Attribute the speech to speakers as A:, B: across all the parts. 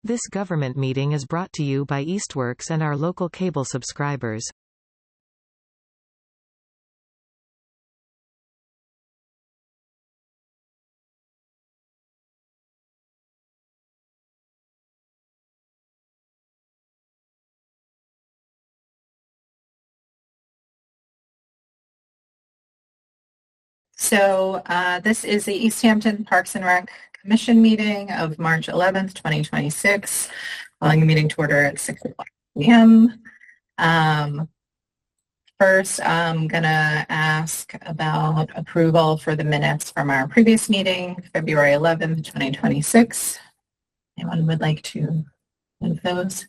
A: This government meeting is brought to you by Eastworks and our local cable subscribers.
B: So this is the Easthampton Parks and Rec Commission meeting of March 11th, 2026, calling the meeting to order at 6 p.m. First, I'm going to ask about approval for the minutes from our previous meeting, February 11th, 2026. Anyone would like to move those?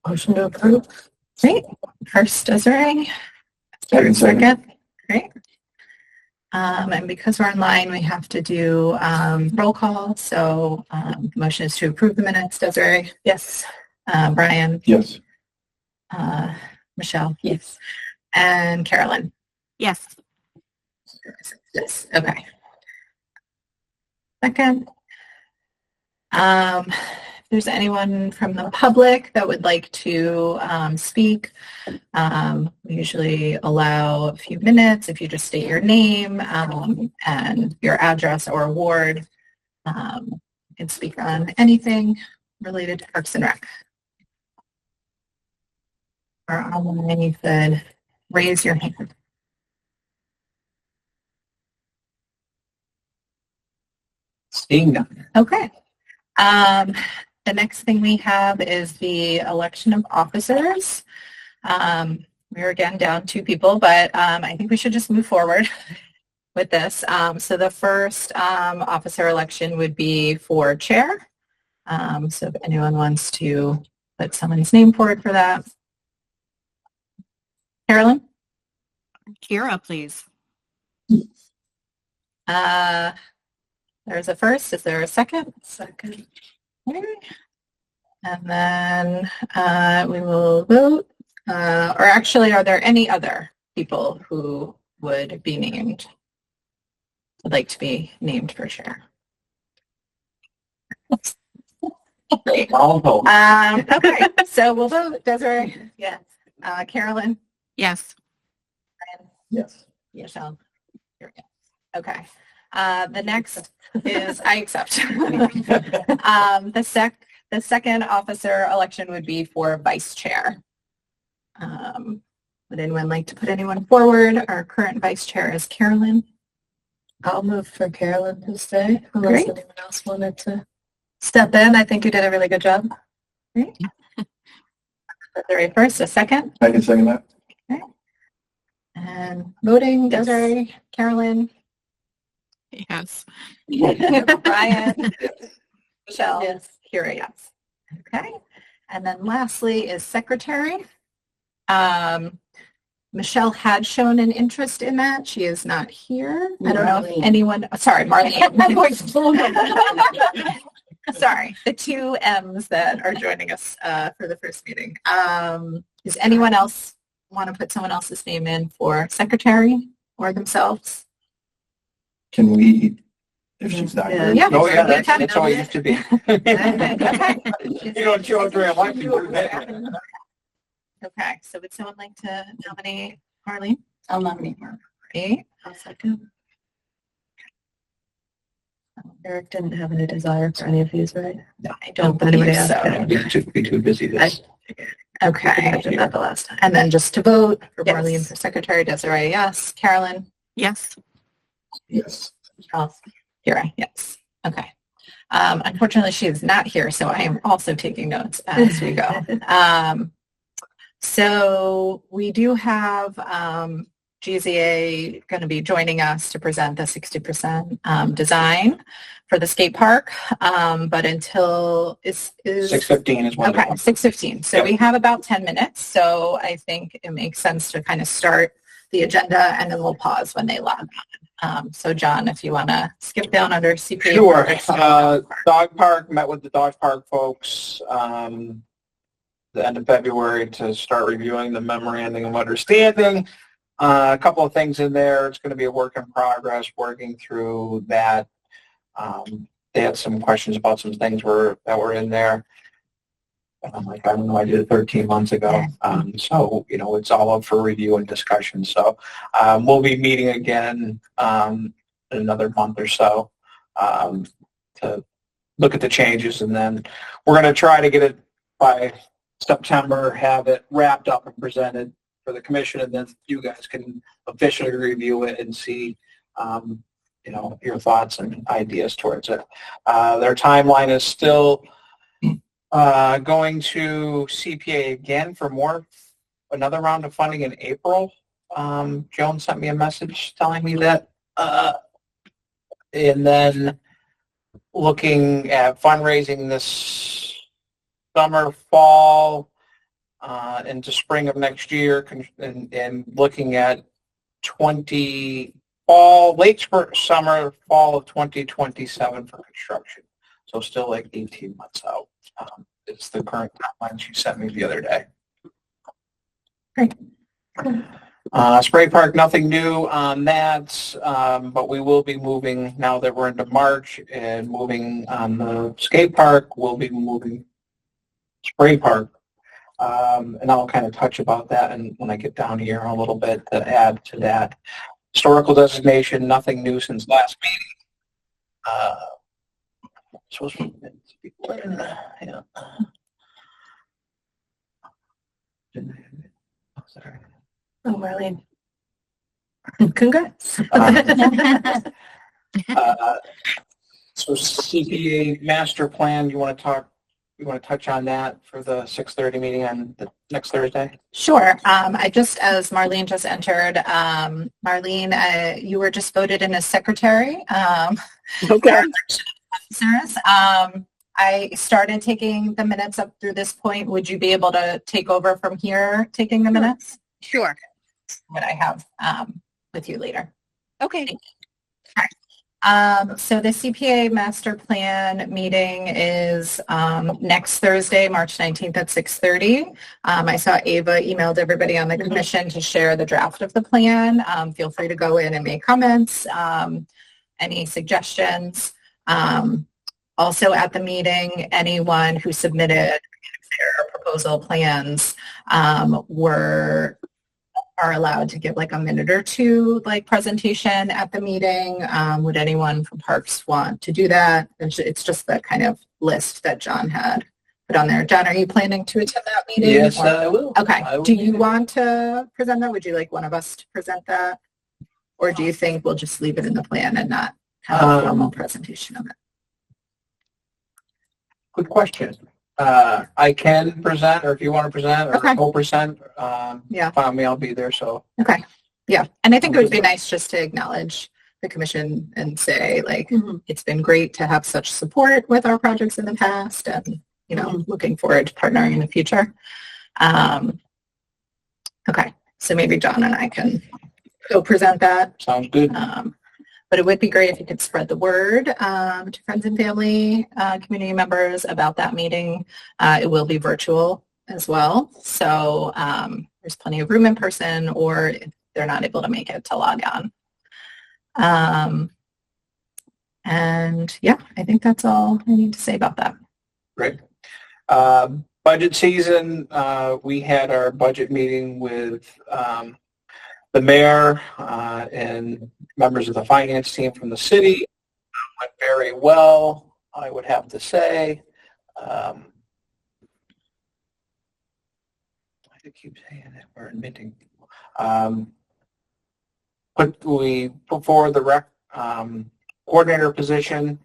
C: Motion to approve.
B: Great. First, Desiree.
C: Second.
B: Great. And because we're online, we have to do roll call. So motion is to approve the minutes. Desiree?
C: Yes.
B: Brian?
C: Yes.
B: Michelle?
C: Yes.
B: And Carolyn?
D: Yes.
B: Yes. Okay. Second. If there's anyone from the public that would like to speak, we usually allow a few minutes. If you just state your name and your address or ward, you can speak on anything related to Parks and Rec. Or online, you could raise your hand.
C: Seeing none.
B: Okay. The next thing we have is the election of officers. We're again down 2 people, but I think we should just move forward with this. So the first officer election would be for chair. So if anyone wants to put someone's name forward for that. Carolyn?
D: Kira, please.
B: There's a first. Is there a second?
C: Second.
B: Okay. And then we will vote. Or actually, are there any other people who would be named, would like to be named for chair?
C: I'll vote.
B: Okay, so we'll vote. Desiree? Yes. Carolyn?
D: Yes.
B: Brian?
C: Yes.
B: Michelle? Okay. The next is I accept. The second officer election would be for vice chair. Would anyone like to put anyone forward? Our current vice chair is Carolyn.
C: I'll move for Carolyn to stay unless
B: Great.
C: anyone else wanted to step in. I think you did a really good job.
B: Great. Desiree first, a second.
C: I can second that.
B: Okay. And voting,
C: Yes.
B: Desiree, Carolyn,
D: Yes.
B: Brian, Michelle,
C: Yes.
B: Kira, yes. Okay. And then lastly is secretary. Michelle had shown an interest in that. She is not here. I don't know if anyone, sorry, Marlene. Sorry, the 2 M's that are joining us for the first meeting. Does anyone else want to put someone else's name in for secretary or themselves?
C: Can we, if she's not here?
B: Yeah.
C: Oh, yeah,
B: Yeah.
C: that's all it used to be.
B: Okay.
C: You don't show up during election.
B: Okay, so would someone like to nominate Marlene?
C: I'll nominate Mark.
B: Great.
C: I'll second. Eric didn't have any desire for any of these, right?
B: No, I don't
C: Anybody
B: believe
C: else?
B: so.
C: Be too busy this.
B: Okay.
C: I did that the last time.
B: And then just to vote for
C: Yes.
B: Marlene for secretary, Desiree, yes. Carolyn?
D: Yes.
C: Yes.
B: Charles? Kira, yes. Okay. Unfortunately, she is not here, so I am also taking notes as we go. So we do have GZA going to be joining us to present the 60% design for the skate park, but until is
C: 6:15 is when.
B: okay, 6:15. So
C: Yep.
B: we have about 10 minutes. So I think it makes sense to kind of start the agenda and then we'll pause when they log on. So John, if you want to skip down under CPA.
E: Sure. Dog park, met with the dog park folks the end of February to start reviewing the memorandum of understanding. A couple of things in there. It's going to be a work in progress, working through that. They had some questions about some things that were in there. And I'm like, I don't know, I did it 13 months ago. So, it's all up for review and discussion. So we'll be meeting again in another month or so to look at the changes. And then we're going to try to get it by September, have it wrapped up and presented for the commission. And then you guys can officially review it and see, your thoughts and ideas towards it. Their timeline is still going to CPA again for another round of funding in April. Joan sent me a message telling me that. And then looking at fundraising this summer, fall, into spring of next year, and looking at late summer, fall of 2027 for construction. So still like 18 months out. It's the current timeline she sent me the other day.
B: Great.
E: Spray Park, nothing new on that, but we will be moving now that we're into March and moving on the skate park. We'll be moving Spray Park, and I'll kind of touch about that and when I get down here a little bit to add to that. Historical designation, nothing new since last meeting. Yeah. Sorry.
C: Oh, Marlene. Congrats.
E: So CPA master plan, you want to touch on that for the 6:30 meeting on the next Thursday?
B: Sure. As Marlene just entered, Marlene, you were just voted in as secretary.
C: Okay.
B: Officers. I started taking the minutes up through this point. Would you be able to take over from here, taking the minutes?
D: Sure.
B: What I have with you later.
D: Okay.
B: So the CPA master plan meeting is next Thursday, March 19th at 6:30. I saw Ava emailed everybody on the commission to share the draft of the plan. Feel free to go in and make comments, any suggestions. Also at the meeting, anyone who submitted their proposal plans are allowed to give like a minute or two presentation at the meeting. Would anyone from Parks want to do that? It's just the kind of list that John had put on there. John, are you planning to attend that meeting?
E: Yes, I will.
B: Okay. Do you want to present that? Would you like one of us to present that? Or do you think we'll just leave it in the plan and not have a formal presentation of it?
E: Good question. I can present, or if you want to present, or co-present, find me, I'll be there. So
B: okay, yeah, and I think it would be nice just to acknowledge the commission and say it's been great to have such support with our projects in the past, and looking forward to partnering in the future. Okay, so maybe John and I can co-present that.
E: Sounds good.
B: But it would be great if you could spread the word to friends and family, community members about that meeting. It will be virtual as well. So there's plenty of room in person, or if they're not able to make it, to log on. And yeah, I think that's all I need to say about that.
E: Great. Budget season, we had our budget meeting with the mayor and members of the finance team from the city. Went very well, I would have to say. I keep saying that we're admitting. We put forward the coordinator position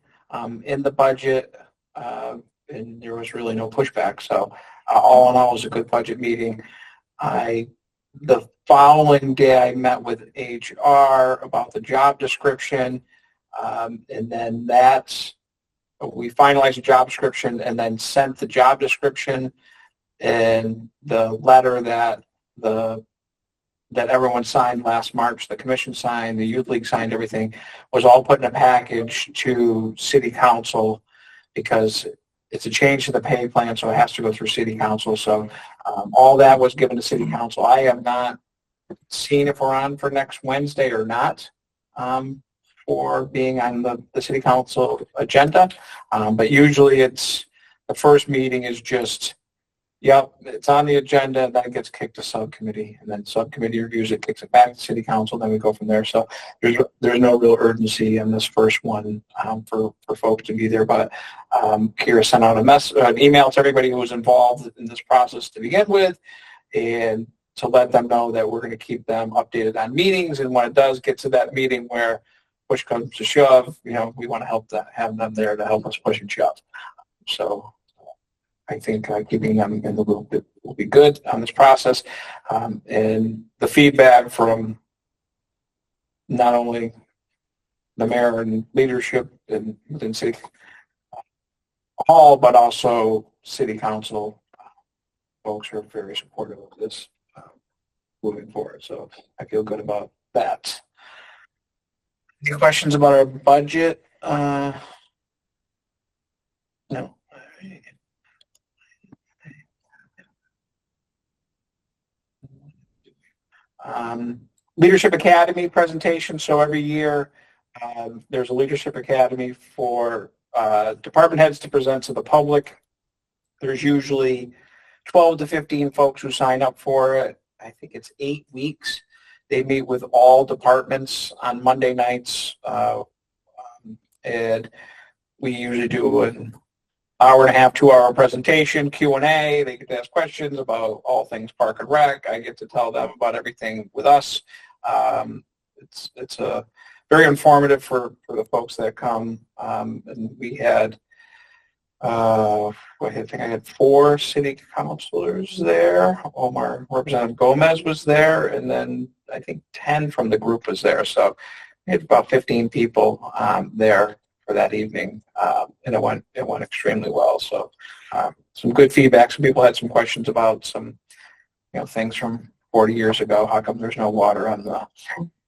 E: in the budget, and there was really no pushback. So all in all, it was a good budget meeting. The following day, I met with HR about the job description, and then we finalized the job description and then sent the job description and the letter that everyone signed last March, the commission signed, the youth league signed, everything was all put in a package to city council because it's a change to the pay plan, so it has to go through city council. So all that was given to city council. I have not seen if we're on for next Wednesday or not for being on the city council agenda. But usually the first meeting is just Yep, it's on the agenda, then it gets kicked to subcommittee, and then subcommittee reviews it, kicks it back to city council, then we go from there. So there's no real urgency in this first one for folks to be there. But Kira sent out an email to everybody who was involved in this process to begin with, and to let them know that we're going to keep them updated on meetings. And when it does get to that meeting where push comes to shove, we want to have them there to help us push and shove. So I think keeping them in the loop will be good on this process. And the feedback from not only the mayor and leadership and within City Hall, but also City Council folks are very supportive of this moving forward. So I feel good about that. Any questions about our budget? No. Leadership Academy presentation. So every year there's a Leadership Academy for department heads to present to the public. There's usually 12 to 15 folks who sign up for it. I think it's 8 weeks. They meet with all departments on Monday nights, and we usually do an hour and a half, 2-hour presentation, Q&A. They get to ask questions about all things Park and Rec. I get to tell them about everything with us. It's very informative for the folks that come. And we had, I think I had 4 city councilors there. Representative Gomez was there, and then I think 10 from the group was there. So we had about 15 people there for that evening, and it went extremely well. So some good feedback. Some people had some questions about some things from 40 years ago. How come there's no water on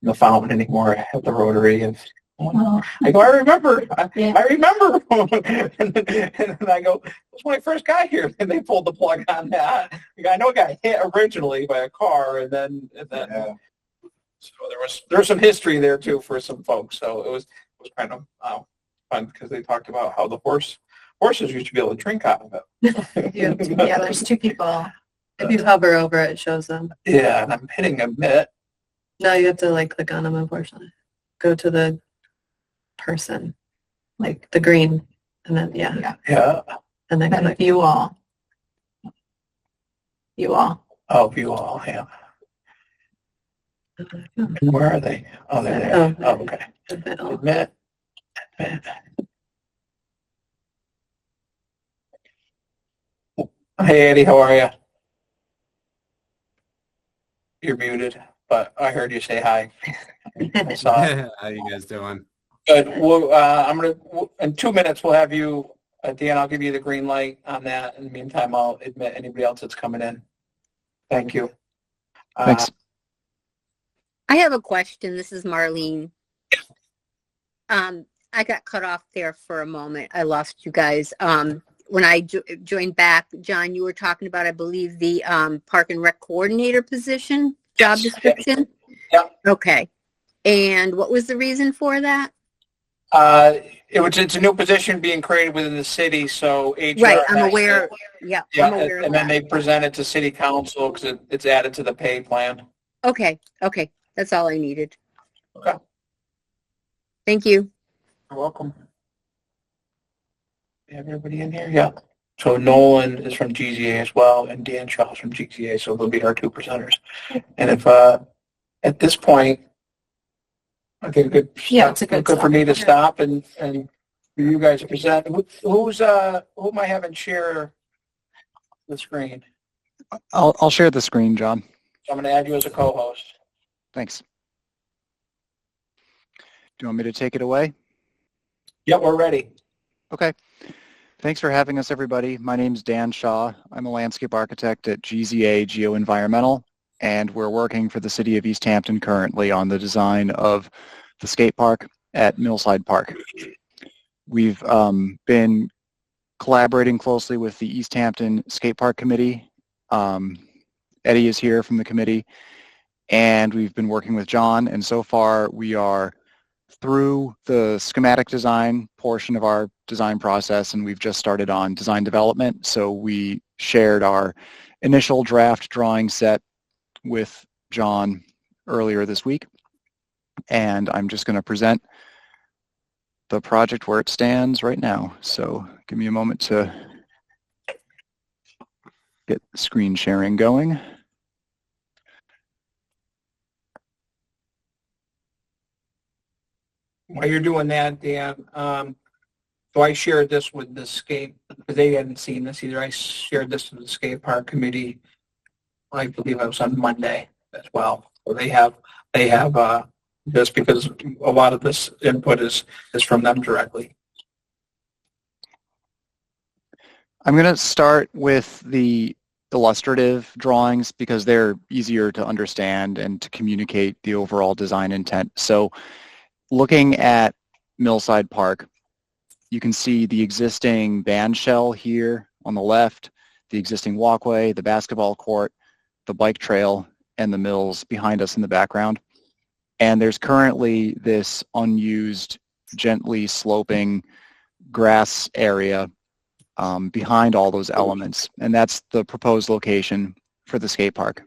E: the fountain anymore at the Rotary? And I go, I remember. I remember. And then I go, it was when I first got here, and they pulled the plug on that. I know it got hit originally by a car, and then so there was some history there too for some folks. So it was kind of fun because they talked about how the horses used to be able to drink out of it.
C: Yeah, there's 2 people. If you hover over it, it shows them.
E: Yeah, and I'm hitting admit.
C: No, you have to click on them, unfortunately. Go to the person, like the green, and then
E: Yeah.
C: And then click
B: view all. You all.
E: Oh, view all. Yeah. Where are they? Oh, they're there. Oh, okay. Admit. Hey, Eddie, how are you? You're muted, but I heard you say hi. I saw it.
F: How you guys doing?
E: Good. Well, in 2 minutes, we'll have you, Dan, I'll give you the green light on that. In the meantime, I'll admit anybody else that's coming in. Thank you.
G: Thanks.
H: I have a question. This is Marlene. I got cut off there for a moment. I lost you guys. When I joined back, John, you were talking about, I believe, the Park and Rec coordinator position, job description?
E: Yeah.
H: Okay. And what was the reason for that?
E: It's a new position being created within the city, so HR.
H: Right, I'm aware. Yeah,
E: Yeah,
H: I'm aware
E: and then they present it to city council because it's added to the pay plan.
H: Okay. That's all I needed.
E: Okay.
H: Thank you.
E: You're welcome. You have everybody in here? Yeah. So Nolan is from GZA as well, and Dan Shaw is from GZA, so they'll be our 2 presenters. And if at this point, I think
B: It's a good
E: for me to stop and for you guys to present. Who am I having share the screen?
G: I'll share the screen, John.
E: So I'm going to add you as a co-host.
G: Thanks. Do you want me to take it away?
E: Yep, we're ready.
G: Okay. Thanks for having us, everybody. My name's Dan Shaw. I'm a landscape architect at GZA Geoenvironmental, and we're working for the city of Easthampton currently on the design of the skate park at Millside Park. We've been collaborating closely with the Easthampton Skate Park Committee. Eddie is here from the committee, and we've been working with John, and so far we are through the schematic design portion of our design process, and we've just started on design development. So we shared our initial draft drawing set with John earlier this week, and I'm just going to present the project where it stands right now. So give me a moment to get screen sharing going.
E: While you're doing that, Dan, so I shared this with the skate, because they hadn't seen this either. I shared this to the skate park committee, I believe it was on Monday as well. So they have this, because a lot of this input is from them directly.
G: I'm going to start with the illustrative drawings because they're easier to understand and to communicate the overall design intent. So looking at Millside Park, you can see the existing band shell here on the left, the existing walkway, the basketball court, the bike trail, and the mills behind us in the background. And there's currently this unused, gently sloping grass area behind all those elements, and that's the proposed location for the skate park.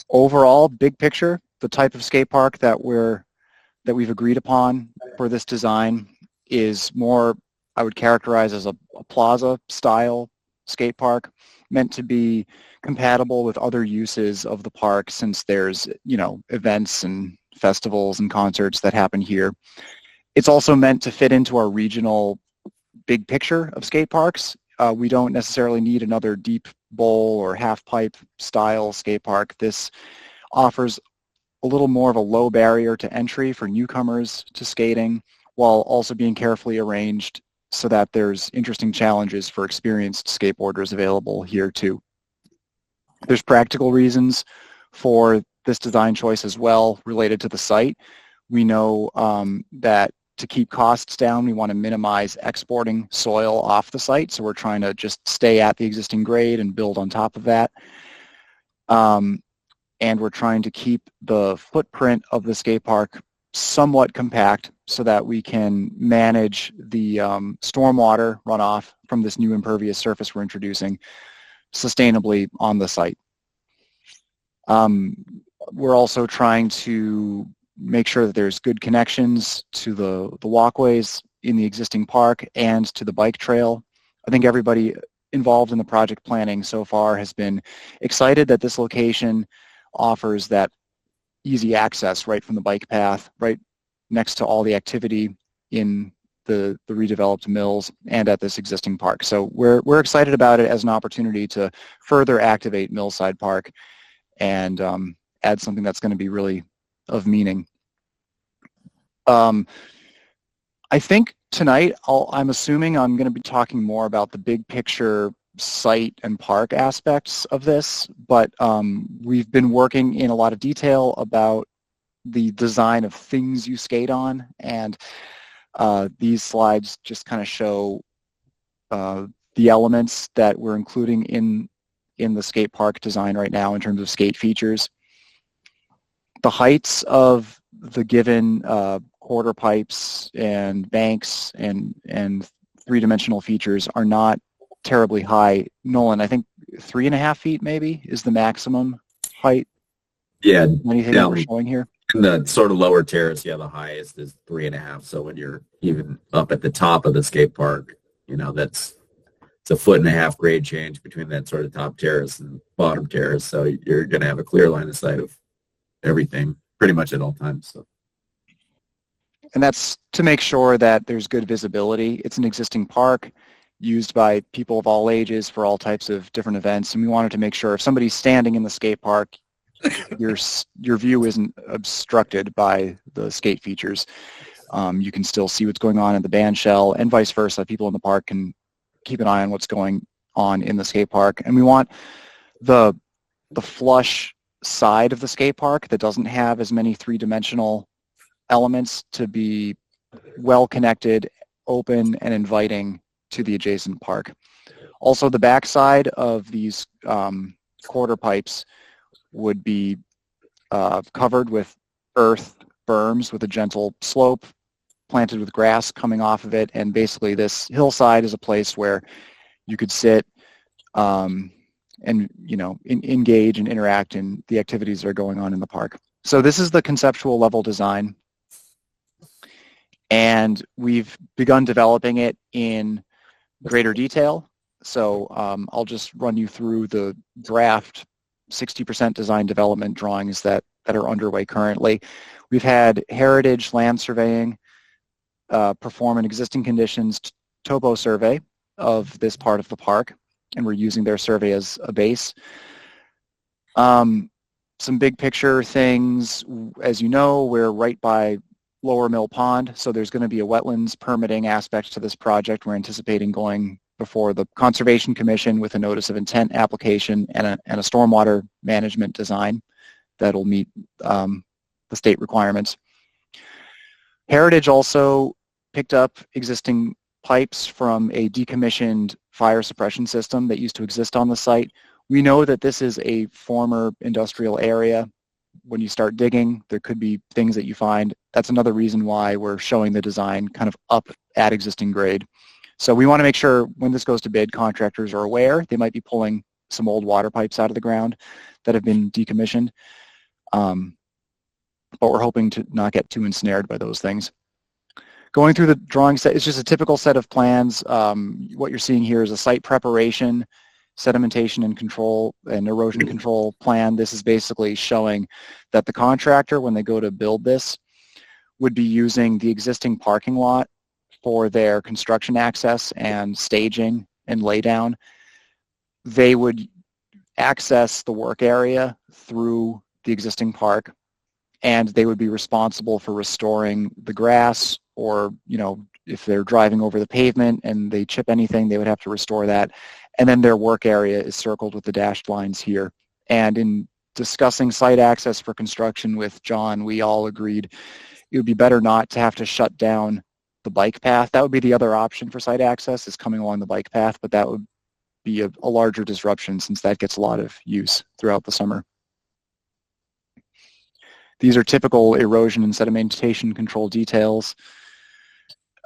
G: Overall, big picture, the type of skate park that we've agreed upon for this design is more, I would characterize as a plaza style skate park, meant to be compatible with other uses of the park, since there's, you know, events and festivals and concerts that happen here. It's also meant to fit into our regional big picture of skate parks. We don't necessarily need another deep bowl or half pipe style skate park. This offers a little more of a low barrier to entry for newcomers to skating, while also being carefully arranged so that there's interesting challenges for experienced skateboarders available here too. There's practical reasons for this design choice as well related to the site. We know that to keep costs down, we want to minimize exporting soil off the site, so we're trying to just stay at the existing grade and build on top of that. And we're trying to keep the footprint of the skate park somewhat compact so that we can manage the stormwater runoff from this new impervious surface we're introducing sustainably on the site. We're also trying to make sure that there's good connections to the walkways in the existing park and to the bike trail. I think everybody involved in the project planning so far has been excited that this location offers that easy access right from the bike path, right next to all the activity in the redeveloped mills and at this existing park. So we're excited about it as an opportunity to further activate Millside Park and add something that's going to be really of meaning. I think tonight I'm assuming I'm going to be talking more about the big picture site and park aspects of this, but we've been working in a lot of detail about the design of things you skate on, and these slides just kind of show the elements that we're including in the skate park design right now in terms of skate features. The heights of the given quarter pipes and banks and three-dimensional features are not terribly high. Nolan, I think 3.5 feet maybe is the maximum height.
F: Yeah.
G: Anything that we're showing here?
F: In the sort of lower terrace, yeah, the highest is 3.5. So when you're even up at the top of the skate park, you know, it's a 1.5 foot grade change between that sort of top terrace and bottom terrace. So you're going to have a clear line of sight of everything pretty much at all times. So.
G: And that's to make sure that there's good visibility. It's an existing park used by people of all ages for all types of different events. And we wanted to make sure if somebody's standing in the skate park, your view isn't obstructed by the skate features. You can still see what's going on in the band shell, and vice versa. People in the park can keep an eye on what's going on in the skate park. And we want the flush side of the skate park that doesn't have as many three-dimensional elements to be well connected, open, and inviting to the adjacent park. Also, the backside of these quarter pipes would be covered with earth berms with a gentle slope, planted with grass coming off of it, and basically this hillside is a place where you could sit and engage and interact in the activities that are going on in the park. So this is the conceptual level design, and we've begun developing it in greater detail. So I'll just run you through the draft 60% design development drawings that are underway currently. We've had Heritage Land Surveying perform an existing conditions topo survey of this part of the park, and we're using their survey as a base. Some big picture things, as you know, we're right by Lower Mill Pond, so there's going to be a wetlands permitting aspect to this project. We're anticipating going before the Conservation Commission with a notice of intent application and a stormwater management design that'll meet the state requirements. Heritage also picked up existing pipes from a decommissioned fire suppression system that used to exist on the site. We know that this is a former industrial area. When you start digging, there could be things that you find. That's another reason why we're showing the design kind of up at existing grade. So we want to make sure when this goes to bid, contractors are aware. They might be pulling some old water pipes out of the ground that have been decommissioned. But we're hoping to not get too ensnared by those things. Going through the drawing set, it's just a typical set of plans. What you're seeing here is a site preparation, sedimentation and control, and erosion control plan. This is basically showing that the contractor, when they go to build this, would be using the existing parking lot for their construction access and staging and laydown. They would access the work area through the existing park, and they would be responsible for restoring the grass, or if they're driving over the pavement and they chip anything, they would have to restore that. And then their work area is circled with the dashed lines here. And in discussing site access for construction with John, we all agreed it would be better not to have to shut down the bike path. That would be the other option for site access, is coming along the bike path, but that would be a larger disruption since that gets a lot of use throughout the summer. These are typical erosion and sedimentation control details.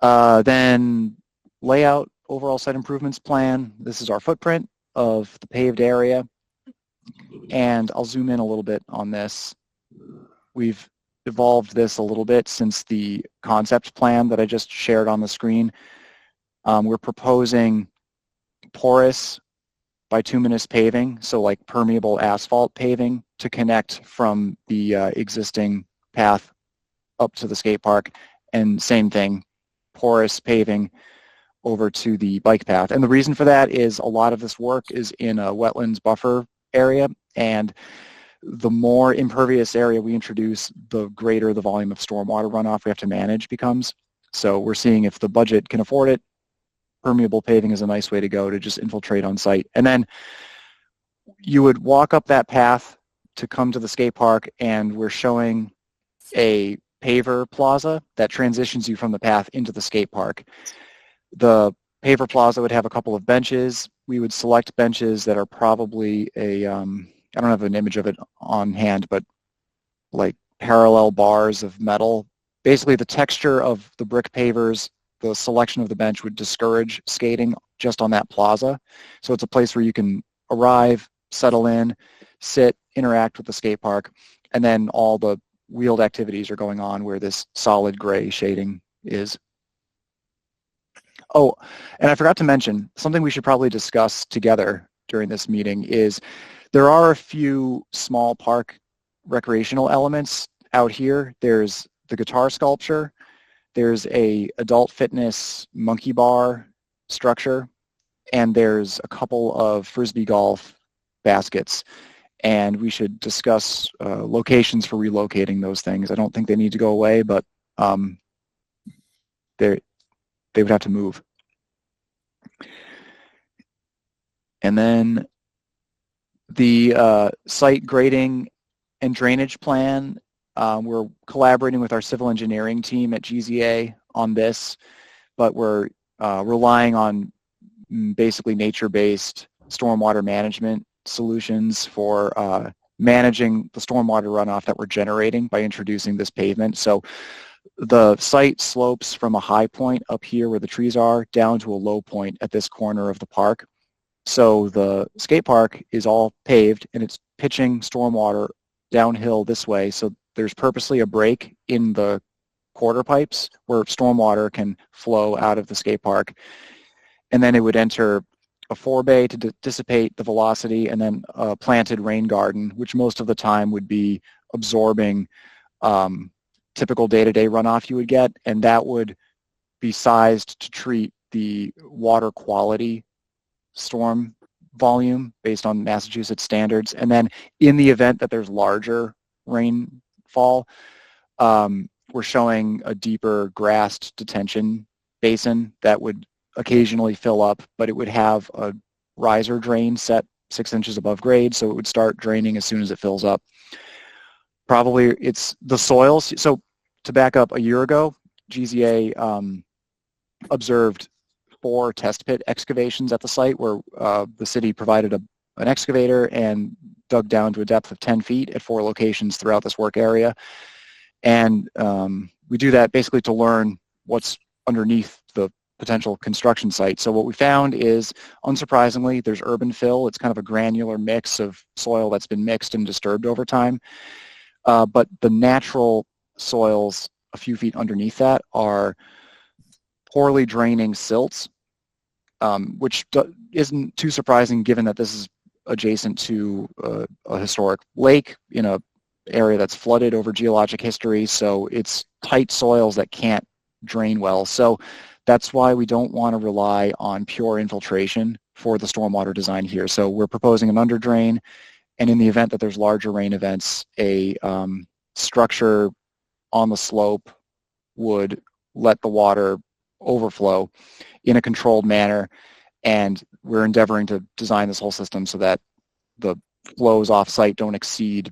G: Then layout, overall site improvements plan. This is our footprint of the paved area. And I'll zoom in a little bit on this. We've evolved this a little bit since the concept plan that I just shared on the screen. We're proposing porous bituminous paving, so like permeable asphalt paving, to connect from the existing path up to the skate park, and same thing, porous paving over to the bike path. And the reason for that is a lot of this work is in a wetlands buffer area, and the more impervious area we introduce, the greater the volume of stormwater runoff we have to manage becomes. So we're seeing if the budget can afford it, permeable paving is a nice way to go to just infiltrate on site. And then you would walk up that path to come to the skate park, and we're showing a paver plaza that transitions you from the path into the skate park. The paver plaza would have a couple of benches. We would select benches that are probably I don't have an image of it on hand, but like parallel bars of metal. Basically the texture of the brick pavers, the selection of the bench would discourage skating just on that plaza. So it's a place where you can arrive, settle in, sit, interact with the skate park, and then all the wheeled activities are going on where this solid gray shading is. Oh, and I forgot to mention, something we should probably discuss together during this meeting is there are a few small park recreational elements out here. There's the guitar sculpture, there's a adult fitness monkey bar structure, and there's a couple of Frisbee golf baskets. And we should discuss locations for relocating those things. I don't think they need to go away, but they would have to move. And then the site grading and drainage plan, we're collaborating with our civil engineering team at GZA on this, but we're relying on basically nature-based stormwater management solutions for managing the stormwater runoff that we're generating by introducing this pavement. So the site slopes from a high point up here where the trees are down to a low point at this corner of the park. So the skate park is all paved and it's pitching stormwater downhill this way. So there's purposely a break in the quarter pipes where stormwater can flow out of the skate park. And then it would enter a forebay to dissipate the velocity, and then a planted rain garden, which most of the time would be absorbing typical day-to-day runoff you would get, and that would be sized to treat the water quality storm volume based on Massachusetts standards. And then in the event that there's larger rainfall, we're showing a deeper grassed detention basin that would occasionally fill up, but it would have a riser drain set 6 inches above grade, so it would start draining as soon as it fills up. Probably it's the soils. So to back up, a year ago, GZA observed 4 test pit excavations at the site where the city provided an excavator and dug down to a depth of 10 feet at 4 locations throughout this work area. And we do that basically to learn what's underneath the potential construction site. So what we found is, unsurprisingly, there's urban fill. It's kind of a granular mix of soil that's been mixed and disturbed over time. But the natural soils a few feet underneath that are poorly draining silts, which isn't too surprising given that this is adjacent to a historic lake in a area that's flooded over geologic history. So it's tight soils that can't drain well. So that's why we don't want to rely on pure infiltration for the stormwater design here. So we're proposing an underdrain, and in the event that there's larger rain events, a structure on the slope would let the water overflow in a controlled manner. And we're endeavoring to design this whole system so that the flows off-site don't exceed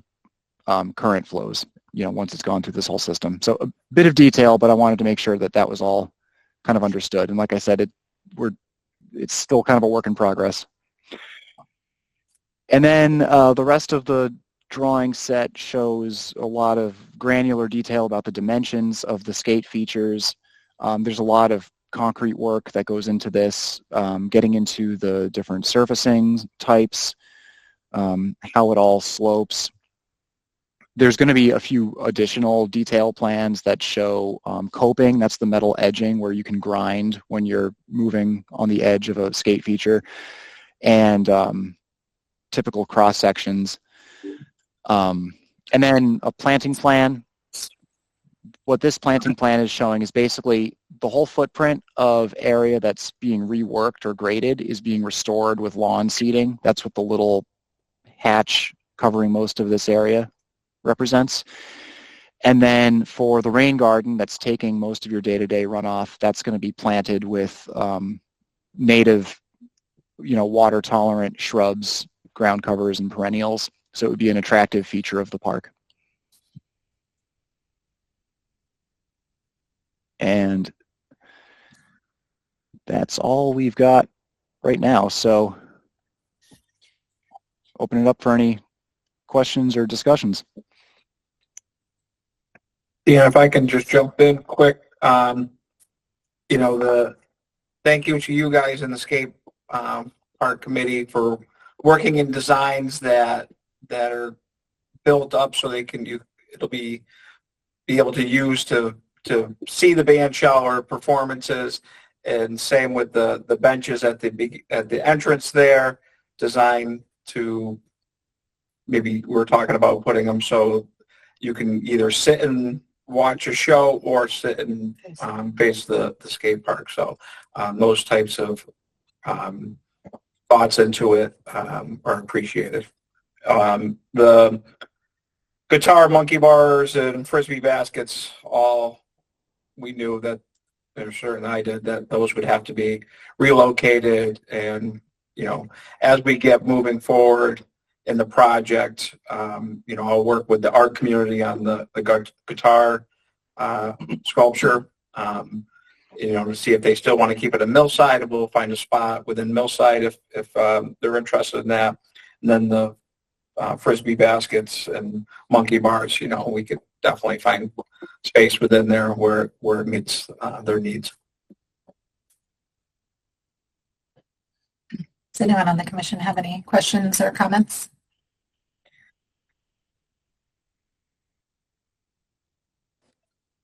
G: current flows, once it's gone through this whole system. So a bit of detail, but I wanted to make sure that that was all kind of understood. And like I said, it's still kind of a work in progress. And then the rest of the drawing set shows a lot of granular detail about the dimensions of the skate features. There's a lot of concrete work that goes into this, getting into the different surfacing types, how it all slopes. There's going to be a few additional detail plans that show coping. That's the metal edging where you can grind when you're moving on the edge of a skate feature, and typical cross sections. And then a planting plan. What this planting plan is showing is basically the whole footprint of area that's being reworked or graded is being restored with lawn seeding. That's what the little hatch covering most of this area represents. And then for the rain garden that's taking most of your day-to-day runoff, that's going to be planted with native, water-tolerant shrubs, ground covers, and perennials. So it would be an attractive feature of the park. And that's all we've got right now. So open it up for any questions or discussions.
E: Yeah, if I can just jump in quick, thank you to you guys in the skate park committee for working in designs that are built up so it'll be able to use to see the band shower performances, and same with the benches at the entrance there, designed to, maybe we're talking about putting them so you can either sit and watch a show or sit and face the skate park. So those types of thoughts into it are appreciated. The guitar, monkey bars, and frisbee baskets, all we knew that, or certainly I did, that those would have to be relocated. And as we get moving forward in the project, I'll work with the art community on the guitar sculpture, to see if they still want to keep it at Millside. We'll find a spot within Millside if they're interested in that. And then the frisbee baskets and monkey bars, we could definitely find space within there where it meets their needs.
B: Does anyone on the commission have any questions or comments?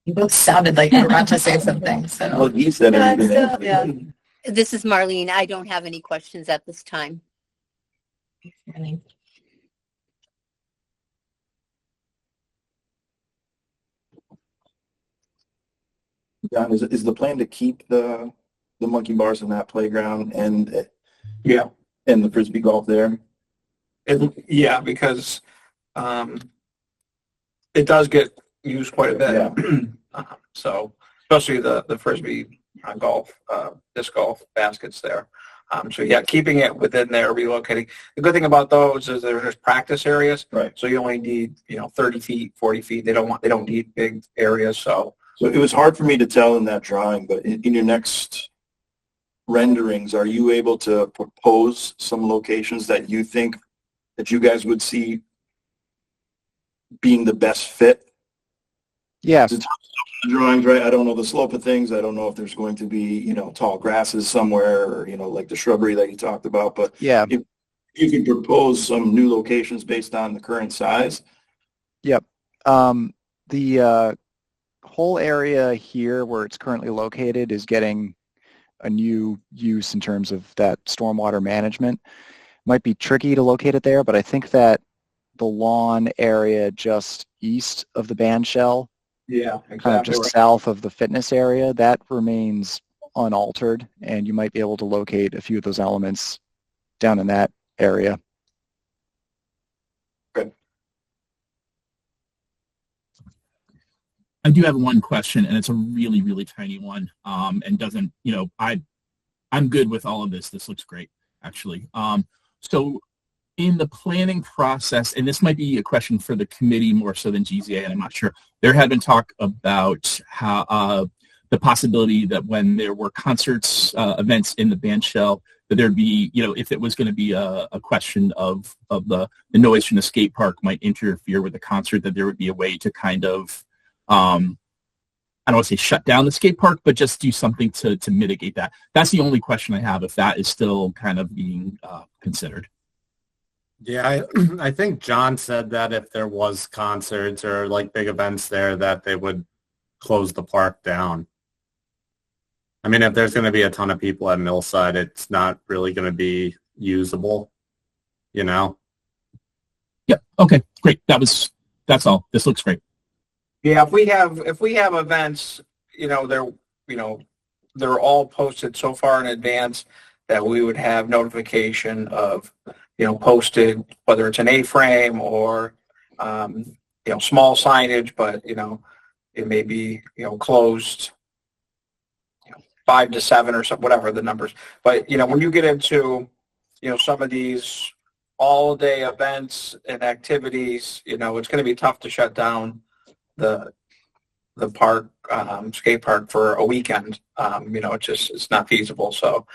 B: You both sounded like you were about to say something. So.
F: Well, he said everything.
C: Yeah.
H: This is Marlene. I don't have any questions at this time.
I: John, is the plan to keep the monkey bars in that playground and
E: Yeah.
I: and the frisbee golf there?
E: Yeah, because it does get used quite a bit.
I: Yeah.
E: So especially the frisbee golf, disc golf baskets there. So yeah, keeping it within there, relocating. The good thing about those is they're just practice areas.
I: Right.
E: So you only need 30 feet, 40 feet. They don't need big areas. So
I: it was hard for me to tell in that drawing, but in your next renderings, are you able to propose some locations that you think that you guys would see being the best fit?
G: Yeah.
I: The drawings, right? I don't know the slope of things. I don't know if there's going to be, tall grasses somewhere or, like the shrubbery that you talked about. But
G: Yeah.
I: if you could propose some new locations based on the current size.
G: Yep. The whole area here where it's currently located is getting a new use in terms of that stormwater management. Might be tricky to locate it there, but I think that the lawn area just east of the band shell,
E: yeah, exactly.
G: kind of just south of the fitness area, that remains unaltered, and you might be able to locate a few of those elements down in that area.
I: Good.
J: I do have one question, and it's a really, really tiny one, and doesn't, I'm good with all of this. This looks great, actually. So in the planning process, and this might be a question for the committee more so than GZA, and I'm not sure, there had been talk about how the possibility that when there were concerts, events in the band shell, that there'd be, if it was going to be a question of the noise from the skate park might interfere with the concert, that there would be a way to kind of, I don't want to say shut down the skate park, but just do something to mitigate that. That's the only question I have, if that is still kind of being considered.
K: Yeah, I think John said that if there was concerts or like big events there, that they would close the park down. I mean, if there's going to be a ton of people at Millside, it's not really going to be usable,
J: Yeah. Okay. Great. That's all. This looks great.
E: Yeah, if we have events, they're all posted so far in advance that we would have notification of, posted, whether it's an A-frame or, small signage, but, it may be, closed, 5 to 7 or something, whatever the numbers. But, when you get into, some of these all-day events and activities, it's going to be tough to shut down the park, skate park for a weekend. It's not feasible. So,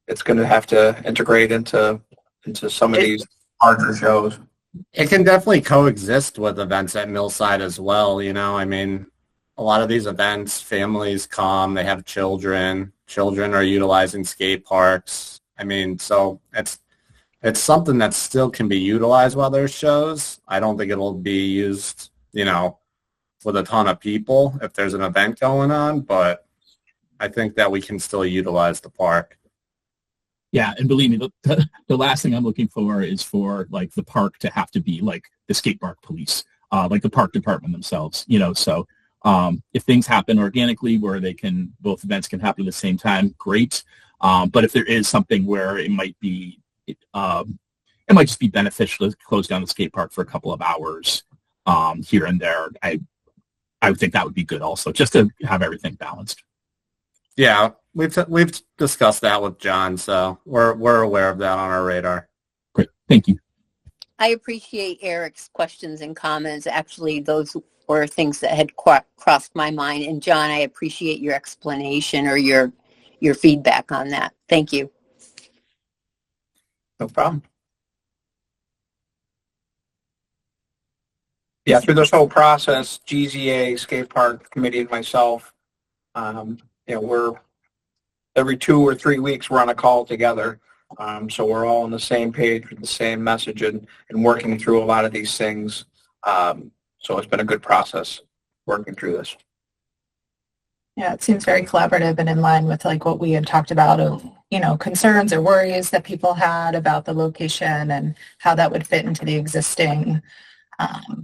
E: it's going to have to integrate into some of these larger shows.
K: It can definitely coexist with events at Millside as well. I mean, a lot of these events, families come, they have children are utilizing skate parks. I mean, so it's something that still can be utilized while there's shows. I don't think it'll be used, with a ton of people if there's an event going on, but I think that we can still utilize the park.
J: Yeah, and believe me, the last thing I'm looking for is for like the park to have to be like the skate park police, like the park department themselves. So if things happen organically where both events can happen at the same time, great. But if there is something where it might just be beneficial to close down the skate park for a couple of hours here and there, I would think that would be good also, just to have everything balanced.
K: Yeah, we've discussed that with John, so we're aware of that on our radar.
J: Great, thank you.
H: I appreciate Eric's questions and comments. Actually, those were things that had crossed my mind. And John, I appreciate your explanation or your feedback on that. Thank you.
E: No problem. Yeah, through this whole process, GZA, Skate Park Committee, and myself, we're every 2 or 3 weeks we're on a call together. So we're all on the same page with the same message and working through a lot of these things. So it's been a good process working through this.
B: Yeah, it seems very collaborative and in line with like what we had talked about of, you know, concerns or worries that people had about the location and how that would fit into the existing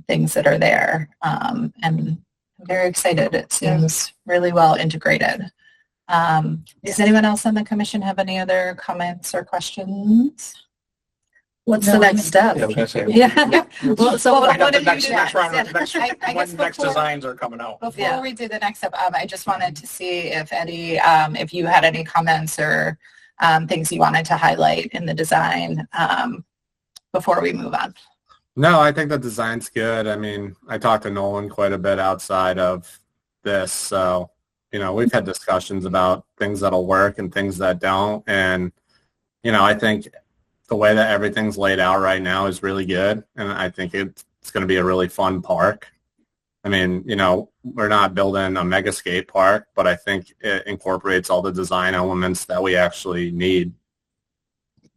B: things that are there. And I'm very excited. It seems really well integrated. Does anyone else on the commission have any other comments or questions? What's the next step?
E: Yeah, I was gonna say.
B: Yeah. Well, so what
E: the
B: do
E: next,
B: you do
E: next round,
B: next?
E: next,
B: I guess
E: when next
B: before-
E: designs are coming out.
B: Before we do the next step, I just wanted to see if Eddie, if you had any comments or things you wanted to highlight in the design before we move on.
K: No, I think the design's good. I mean, I talked to Nolan quite a bit outside of this, so, you know, we've had discussions about things that'll work and things that don't, and, you know, I think the way that everything's laid out right now is really good, and I think it's going to be a really fun park. I mean, you know, we're not building a mega skate park, but I think it incorporates all the design elements that we actually need.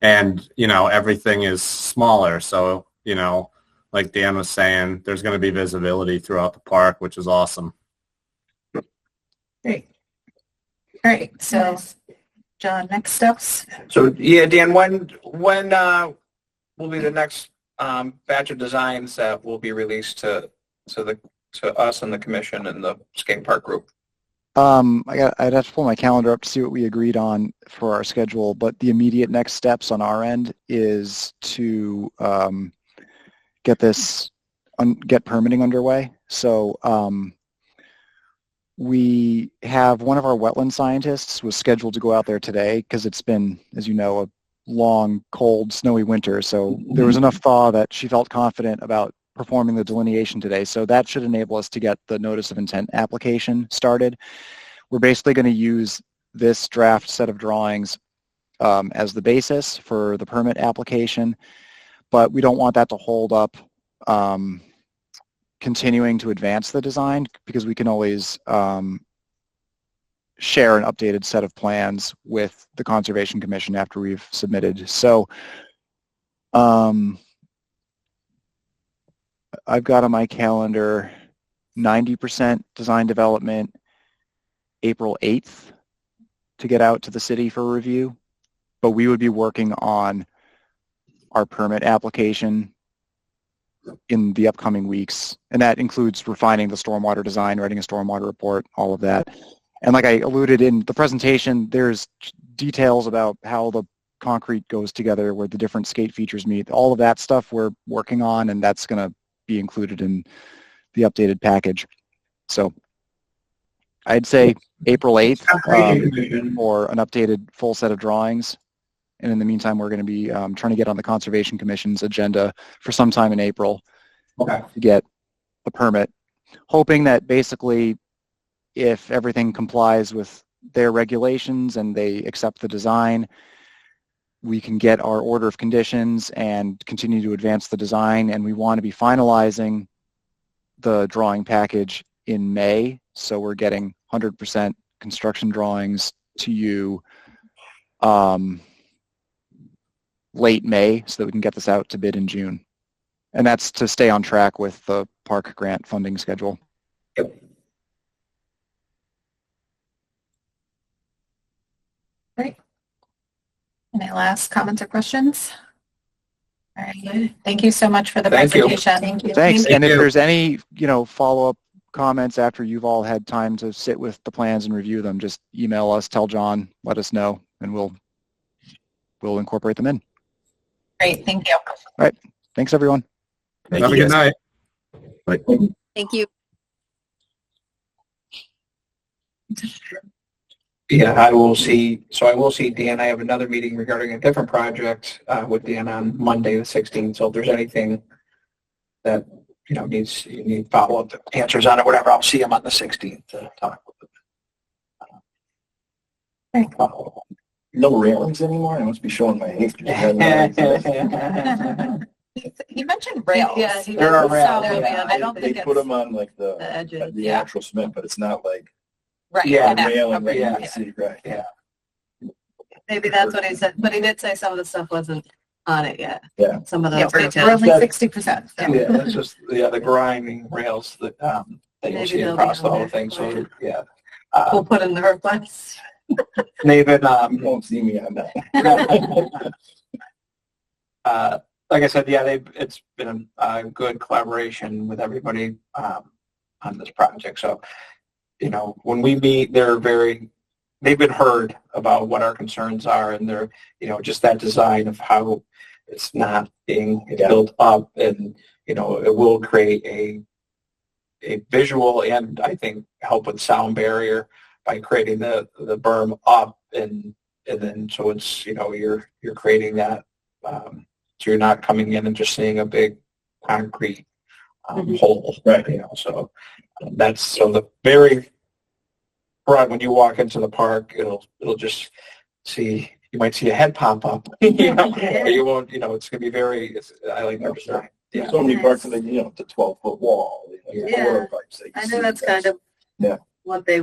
K: And, you know, everything is smaller, so, you know, like Dan was saying, there's going to be visibility throughout the park, which is awesome.
B: Great. All right, so John, next steps?
E: So yeah, Dan, when will be the next batch of designs that will be released to us and the commission and the skate park group?
G: I'd have to pull my calendar up to see what we agreed on for our schedule, but the immediate next steps on our end is to get permitting underway. So we have one of our wetland scientists was scheduled to go out there today because it's been, as you know, a long, cold, snowy winter. So there was enough thaw that she felt confident about performing the delineation today. So that should enable us to get the notice of intent application started. We're basically going to use this draft set of drawings as the basis for the permit application, but we don't want that to hold up continuing to advance the design, because we can always share an updated set of plans with the Conservation Commission after we've submitted. So I've got on my calendar 90% design development April 8th to get out to the city for review, but we would be working on our permit application in the upcoming weeks, and that includes refining the stormwater design, writing a stormwater report, all of that. And like I alluded in the presentation, there's details about how the concrete goes together, where the different skate features meet. All of that stuff we're working on, and that's going to be included in the updated package. So I'd say April 8th for an updated full set of drawings. And in the meantime, we're going to be trying to get on the Conservation Commission's agenda for some time in April to get the permit, hoping that basically if everything complies with their regulations and they accept the design, we can get our order of conditions and continue to advance the design. And we want to be finalizing the drawing package in May. So we're getting 100% construction drawings to you late May, so that we can get this out to bid in June. And that's to stay on track with the park grant funding schedule.
E: Yep.
B: Great. Any last comments or questions? All right. Thank you so much for the presentation. Thank you.
G: Thanks. And if there's any, follow-up comments after you've all had time to sit with the plans and review them, just email us, tell John, let us know, and we'll incorporate them in.
B: Great. Thank you.
G: All right. Thanks, everyone.
K: Have a good night.
F: Bye.
H: Thank you.
E: Yeah, I will see Dan. I have another meeting regarding a different project with Dan on Monday the 16th. So if there's anything that you need follow-up answers on it, whatever, I'll see him on the 16th to talk with him.
I: No railings anymore? I must be showing my age.
B: He mentioned rails.
C: Yeah,
E: There are rails.
B: I don't think
I: They put them on like
C: the edges.
I: the actual cement, but it's not like
B: right.
E: Yeah.
I: a railing that you
E: Yeah.
I: can see, right?
E: Yeah.
C: Maybe that's what he said, but he did say some of the stuff wasn't on it yet.
I: Yeah.
C: Some of
B: Yeah,
C: those
B: we're
C: details.
B: only 60%.
E: Yeah, that's just the grinding rails that that you'll
C: Maybe
E: see
C: they'll be
E: across the
C: on
E: whole
C: there
E: thing.
C: for
E: So
C: you.
E: yeah,
C: We'll put in the request.
E: they've been
I: You won't see me on that.
E: like I said, yeah, it's been a good collaboration with everybody on this project. So when we meet, they've been heard about what our concerns are, and they're just that design of how it's not being built up, and it will create a visual and I think help with sound barrier by creating the berm up and then so it's you're creating that so you're not coming in and just seeing a big concrete hole,
I: Right.
E: So that's so the very front when you walk into the park, it'll just you might see a head pop up, or you won't, it's going to be I like that design. Yeah.
I: So many parts of the 12-foot wall.
C: Yeah. I know that's kind of what they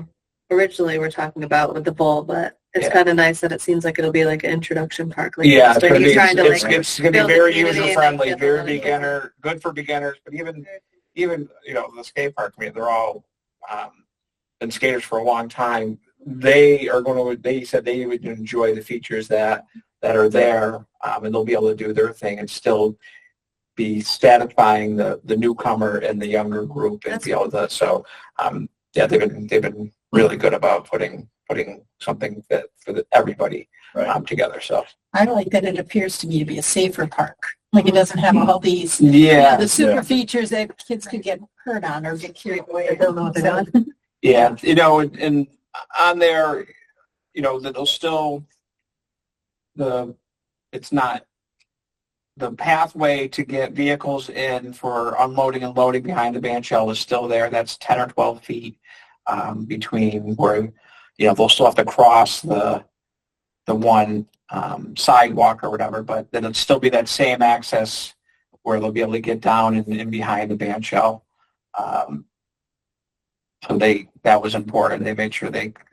C: originally were talking about with the bowl, but it's kind of nice that it seems like it'll be like an introduction park. Like
E: Yeah, it's going to be
C: build
E: very
C: the community
E: user
C: and,
E: friendly,
C: like,
E: very beginner, good for beginners, but even the skate park, they're all been skaters for a long time. They said they would enjoy the features that are there, and they'll be able to do their thing and still be satisfying the newcomer and the younger group and be able to. So they've been really good about putting something that for everybody together. So
B: I like that it appears to me to be a safer park. Like it doesn't have all these the super features that kids could get hurt on or get carried away. I don't know what they're doing.
E: Yeah, and on there, that'll still it's not the pathway to get vehicles in for unloading and loading behind the band shell is still there. That's 10 or 12 feet between where they'll still have to cross the one sidewalk or whatever, but then it'll still be that same access where they'll be able to get down and behind the band shell. So that was important. They made sure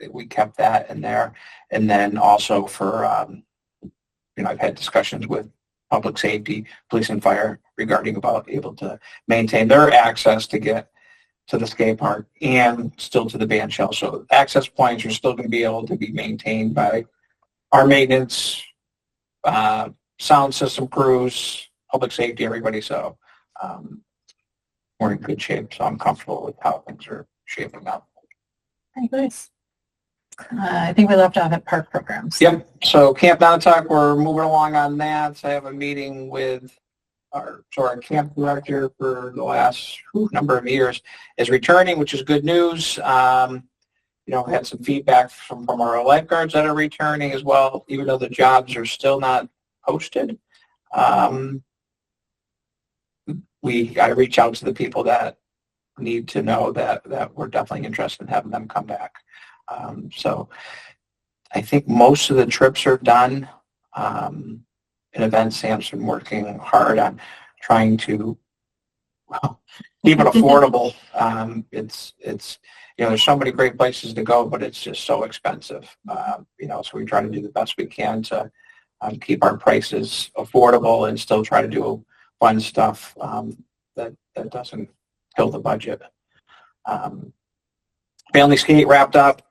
E: we kept that in there. And then also for, I've had discussions with public safety, police and fire regarding about able to maintain their access to get to the skate park and still to the band shell. So access points are still going to be able to be maintained by our maintenance, sound system crews, public safety, everybody. So we're in good shape. So I'm comfortable with how things are shaping up.
B: Very nice. I think we left off at park programs.
E: Yep. So Camp Montauk, we're moving along on that. So I have a meeting with our camp director for the last number of years is returning, which is good news. Had some feedback from our lifeguards that are returning as well, even though the jobs are still not posted. We got to reach out to the people that need to know that we're definitely interested in having them come back. So I think most of the trips are done. In events, Sam's been working hard on trying to keep it affordable. It's there's so many great places to go, but it's just so expensive. So we try to do the best we can to keep our prices affordable and still try to do fun stuff that doesn't kill the budget. Family skate wrapped up.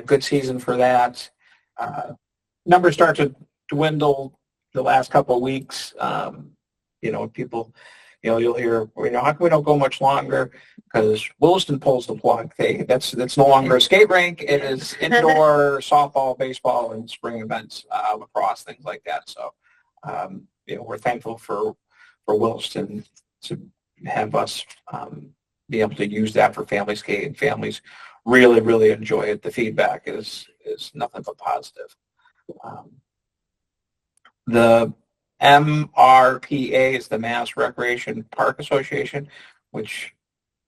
E: Good season for that. Numbers start to dwindle the last couple of weeks. People, you'll hear, how come we don't go much longer? Because Williston pulls the plug. That's no longer a skate rink. It is indoor softball, baseball, and spring events, lacrosse, things like that. So, we're thankful for Williston to have us be able to use that for family skate, and families really, really enjoy it. The feedback is nothing but positive. The MRPA is the Mass Recreation Park Association, which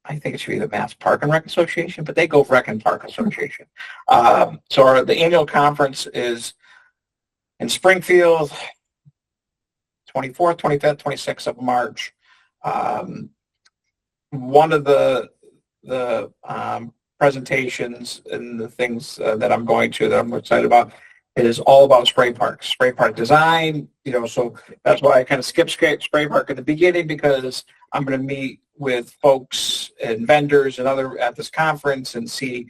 E: I think it should be the Mass Park and Rec Association, but they go Rec and Park Association. So the annual conference is in Springfield, 24th, 25th, 26th of March. One of the presentations and the things that I'm going to that I'm excited about is all about spray park design, so that's why I kind of skipped spray park at the beginning, because I'm going to meet with folks and vendors and other at this conference and see,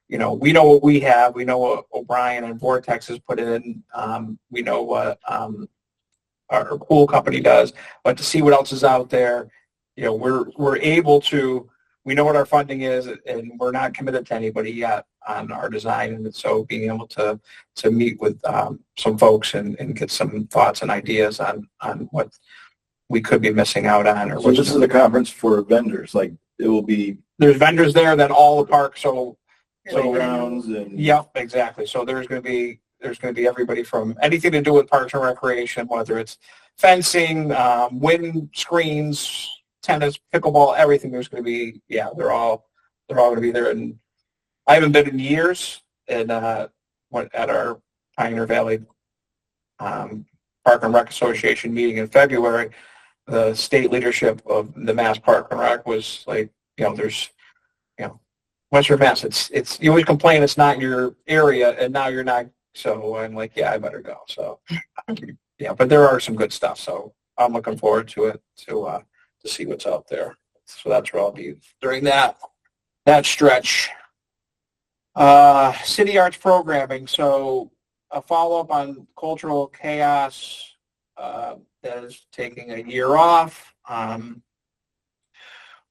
E: we know what we have, we know what O'Brien and Vortex has put in, we know what our pool company does, but to see what else is out there, we're able to, we know what our funding is, and we're not committed to anybody yet on our design. And so being able to meet with some folks and get some thoughts and ideas on what we could be missing out on.
I: So this is a conference for vendors, like it will be.
E: There's vendors there, then all the parks, so
I: Playgrounds and.
E: Yep, exactly. So there's going to be everybody from anything to do with parks and recreation, whether it's fencing, wind screens, tennis, pickleball, everything. There's going to be, they're all going to be there. And I haven't been in years, and at our Pioneer Valley Park and Rec Association meeting in February, the state leadership of the Mass Park and Rec was like, there's, Western Mass, it's you always complain it's not in your area, and now you're not. So I'm like, I better go. So but there are some good stuff. So I'm looking forward to it to see what's out there. So that's where I'll be during that stretch. City Arts programming. So a follow-up on Cultural Chaos that is taking a year off.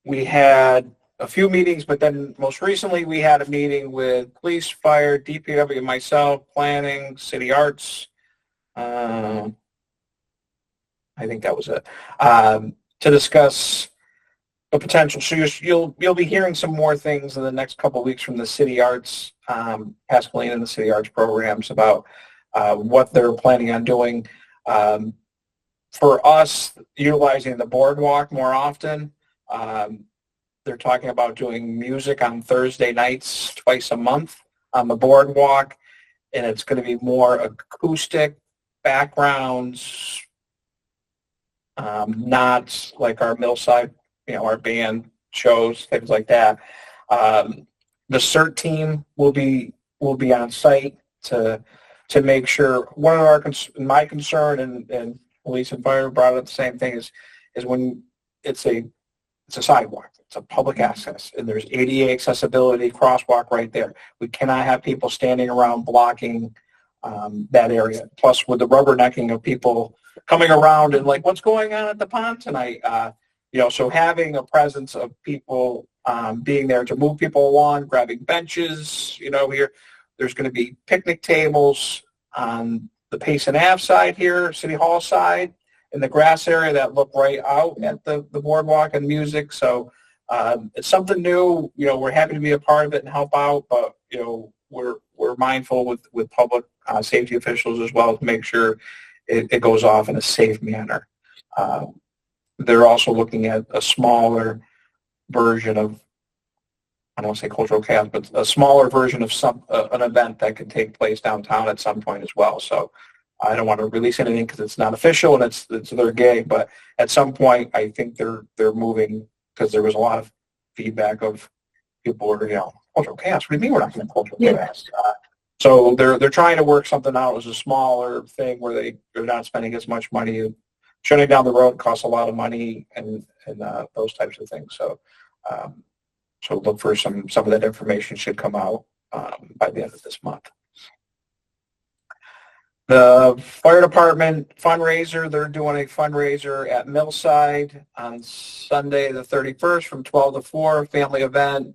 E: We had a few meetings, but then most recently we had a meeting with police, fire, DPW, myself, planning, City Arts. I think that was it. To discuss a potential. So you'll be hearing some more things in the next couple of weeks from the City Arts, Pascaline and the City Arts programs about what they're planning on doing. For us, utilizing the boardwalk more often. They're talking about doing music on Thursday nights twice a month on the boardwalk, and it's going to be more acoustic backgrounds, not like our Millside, our band shows, things like that. The CERT team will be on site to make sure. One of my concern, and police and fire brought up the same thing, is when it's a sidewalk. It's a public access, and there's ADA accessibility crosswalk right there. We cannot have people standing around blocking that area. Plus, with the rubbernecking of people coming around and like, what's going on at the pond tonight? So having a presence of people being there to move people along, grabbing benches. Here, there's going to be picnic tables on the Payson Ave side here, City Hall side, in the grass area that look right out at the boardwalk and music. So it's something new. We're happy to be a part of it and help out, but we're mindful with public safety officials as well to make sure it goes off in a safe manner. They're also looking at a smaller version of, I don't want to say Cultural Chaos, but a smaller version of an event that could take place downtown at some point as well. So I don't want to release anything because it's not official and it's their gig, but at some point I think they're moving, because there was a lot of feedback of people were, Cultural Chaos. What do you mean we're not going to Cultural Chaos? So they're trying to work something out as a smaller thing where they're not spending as much money. Shutting down the road costs a lot of money and those types of things. So so look for some of that information should come out by the end of this month. The fire department fundraiser, they're doing a fundraiser at Millside on Sunday the 31st from 12 to 4, family event.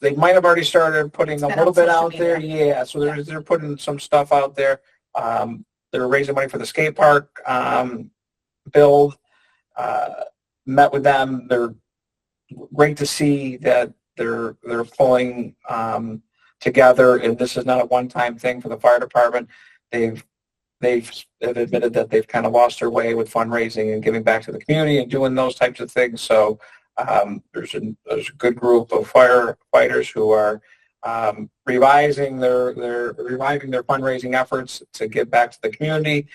E: They might have already started putting a little bit out there. Yeah, so they're putting some stuff out there. They're raising money for the skate park build. Met with them. They're great to see that they're pulling together, and this is not a one-time thing for the fire department. They've admitted that they've kind of lost their way with fundraising and giving back to the community and doing those types of things. So there's a good group of firefighters who are reviving their fundraising efforts to give back to the community.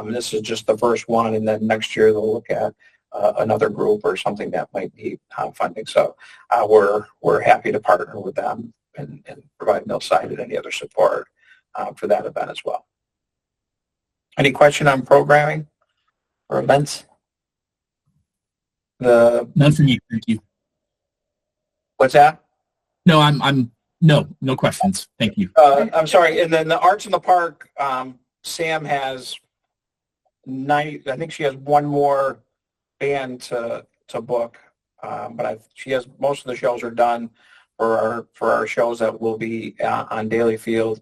E: This is just the first one, and then next year they'll look at another group or something that might need funding. So we're happy to partner with them and provide Millside and any other support for that event as well. Any question on programming or events?
J: None for me. Thank you.
E: What's that?
J: No, no questions. Thank you.
E: I'm sorry. And then the Arts in the Park, Sam has I think she has one more band to book, but she has most of the shows are done for our shows that will be on Daly Field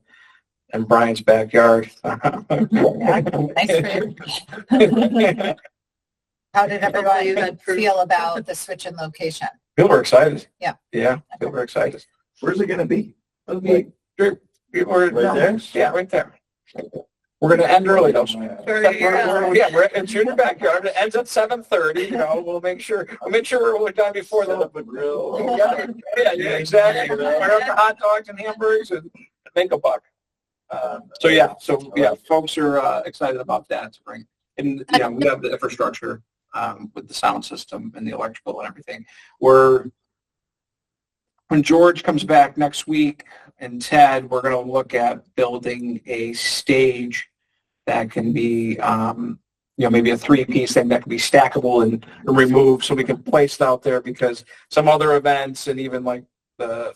E: and Brian's backyard.
B: Nice for you. How did everyone feel about the switch in location?
E: People are excited.
B: Yeah.
E: Yeah, people are excited.
I: Where's it going to be?
E: It'll be people are
I: Right there?
E: Yeah, right there. We're going to end early though. It's in your backyard. It ends at 7:30. You know, we'll make sure we're done before the grill. Yeah, exactly. Fire up the hot dogs and hamburgers and make a buck. So folks are excited about that to bring. And we have the infrastructure with the sound system and the electrical and everything. When George comes back next week and Ted, we're going to look at building a stage that can be, maybe a 3-piece thing that can be stackable and removed so we can place it out there, because some other events and even like the